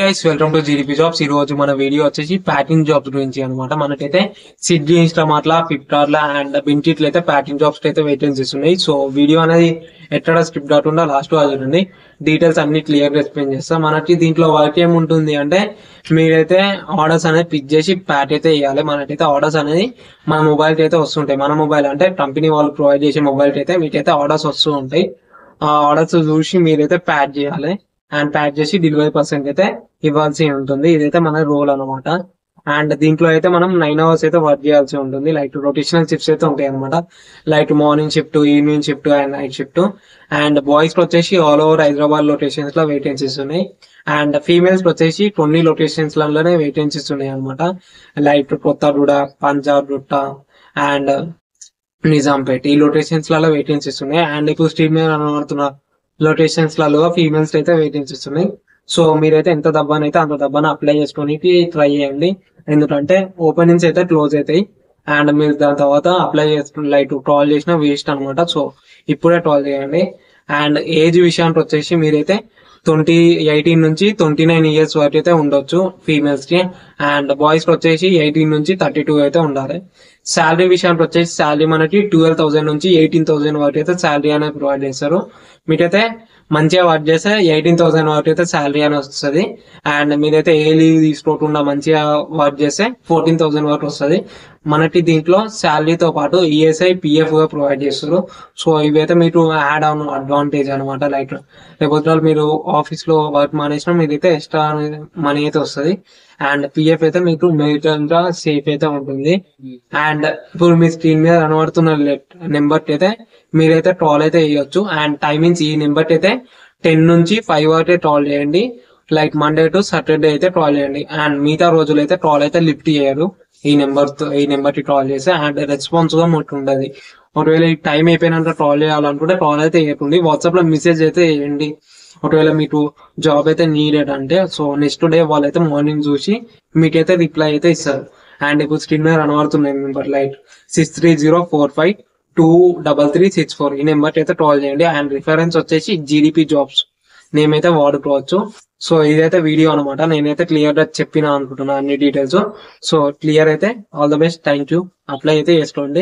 Guys welcome to GDP jobs. ఈ రోజు మన వీడియో వచ్చేసి ప్యాకింగ్ జాబ్స్ గురించి అనమాట. మనకైతే స్విగ్గీ, ఇన్స్టామార్ట్ లా, ఫ్లిప్కార్ట్ లా అండ్ బింకిట్ అయితే ప్యాకింగ్ జాబ్స్ అయితే వేకెన్సీస్ ఉన్నాయి. సో వీడియో అనేది ఎక్కడ స్కిప్ కాకుండా లాస్ట్ వరకు చూడండి. డీటెయిల్స్ అన్ని క్లియర్ గా ఎక్స్ప్లెయిన్ చేస్తా. మనకి దీంట్లో వర్క్ ఏముంటుంది అంటే మీరైతే ఆర్డర్స్ అనేది పిక్ చేసి ప్యాక్ అయితే వేయాలి. మనకైతే ఆర్డర్స్ అనేది మన మొబైల్ కి అయితే వస్తుంటాయి. మన మొబైల్ అంటే కంపెనీ వాళ్ళు ప్రొవైడ్ చేసే మొబైల్ కి అయితే మీకైతే ఆర్డర్స్ వస్తూ ఉంటాయి. ఆ ఆర్డర్స్ చూసి మీరైతే ప్యాక్ చేయాలి అండ్ ప్యాక్ చేసి డెలివరీ పర్సన్ అయితే ఇవ్వాల్సి ఉంటుంది. ఇదైతే మన రోల్ అనమాట. అండ్ దీంట్లో అయితే మనం 9 hours అయితే వర్క్ చేయాల్సి ఉంటుంది. లైక్ రొటేషనల్ షిఫ్ట్స్ అయితే ఉంటాయి అనమాట. Like morning shift, evening shift and night shift. And boys వచ్చేసి ఆల్ ఓవర్ హైదరాబాద్ లొకేషన్స్ లో వేకెన్సీస్ ఉన్నాయి. అండ్ ఫీమేల్స్ వచ్చేసి కొన్ని లొకేషన్స్ లలోనే వేకెన్సీస్ ఉన్నాయి అనమాట. లైక్ కొత్తగూడ, పంజాగుట్ట అండ్ నిజాంపేట్ ఈ లొకేషన్స్ లలో వేకెన్సీస్ ఉన్నాయి. అండ్ ఇప్పుడు స్ట్రీమ్ మీద కనబడుతున్న లొకేషన్స్ లలో ఫీమేల్స్ అయితే వేకెన్సీస్ ఉన్నాయి. సో మీరైతే ఎంత దబ్బానైతే అంత దబ్బాన అప్లై చేసుకోనికి ట్రై చేయండి. ఎందుకంటే ఓపెనింగ్స్ అయితే క్లోజ్ అవుతాయి అండ్ మీరు దాని తర్వాత అప్లై చేసుకుని లైట్ ట్రాల్ చేసినా వేస్ట్ అనమాట. సో ఇప్పుడే ట్రాల్ చేయండి. అండ్ ఏజ్ విషయానికి వచ్చేసి మీరైతే 18 నుంచి 29 years వరకు అయితే ఉండొచ్చు ఫీమేల్స్ కి. అండ్ బాయ్స్ వచ్చేసి 18 నుంచి 32 అయితే ఉండాలి. శాలరీ విషయానికి వచ్చేసి శాలరీ మనకి 12,000 నుంచి 18,000 వరకు అయితే శాలరీ అనేది ప్రొవైడ్ చేస్తారు. మీకైతే మంచిగా వర్క్ చేస్తే 18,000 వరకు అయితే శాలరీ అని వస్తుంది. అండ్ మీరైతే ఏ లీవ్ తీసుకోకుండా మంచిగా వర్క్ చేస్తే 14,000 వరకు వస్తుంది. మనకి దీంట్లో శాలరీతో పాటు ఈఎస్ఐ, పిఎఫ్ గా ప్రొవైడ్ చేస్తారు. సో ఇవైతే మీకు యాడ్ ఆన్ అడ్వాంటేజ్ అనమాట. లైక్ లేకపోతే మీరు ఆఫీస్ లో వర్క్ మానేసినా మీరైతే ఎక్స్ట్రా మనీ అయితే వస్తుంది. అండ్ పిఎఫ్ అయితే మీకు మెడికల్ గా సేఫ్ అయితే ఉంటుంది. అండ్ ఇప్పుడు మీ స్క్రీన్ మీద కనబడుతున్న నెంబర్ అయితే మీరైతే ట్రాల్ అయితే వేయొచ్చు. అండ్ టైమింగ్స్ ఈ నెంబర్ అయితే 10 నుంచి 5 వరకు ట్రాల్ చేయండి. లైక్ మండే టు సాటర్డే అయితే ట్రాల్ చేయండి. అండ్ మిగతా రోజులు అయితే ట్రాల్ అయితే లిఫ్ట్ చేయరు ఈ నెంబర్ కి ట్రాల్ చేస్తే. అండ్ రెస్పాన్స్ గా మీకు ఉండదు. ఒకవేళ ఈ టైం అయిపోయినాక ట్రాల్ చేయాలనుకుంటే ట్రాల్ అయితే వేయకండి. వాట్సాప్ లో మెసేజ్ అయితే వేయండి ఒకవేళ మీకు జాబ్ అయితే నీడెడ్ అంటే. సో నెక్స్ట్ డే వాళ్ళైతే మార్నింగ్ చూసి మీకైతే రిప్లై అయితే ఇస్తారు. అండ్ ఇప్పుడు స్క్రీన్ మీద కనబడుతున్నాయి నెంబర్ లైక్ 6304523364 ఈ నెంబర్ అయితే కాల్ చేయండి. అండ్ రిఫరెన్స్ వచ్చేసి జీడీపీ జాబ్స్ నేమ్ అయితే వాడుకోవచ్చు. సో ఇదైతే వీడియో అనమాట. నేనైతే క్లియర్ గా చెప్పినా అనుకుంటున్నా అన్ని డీటెయిల్స్. సో క్లియర్ అయితే all the best. Thank you. Apply అయితే చేసుకోండి.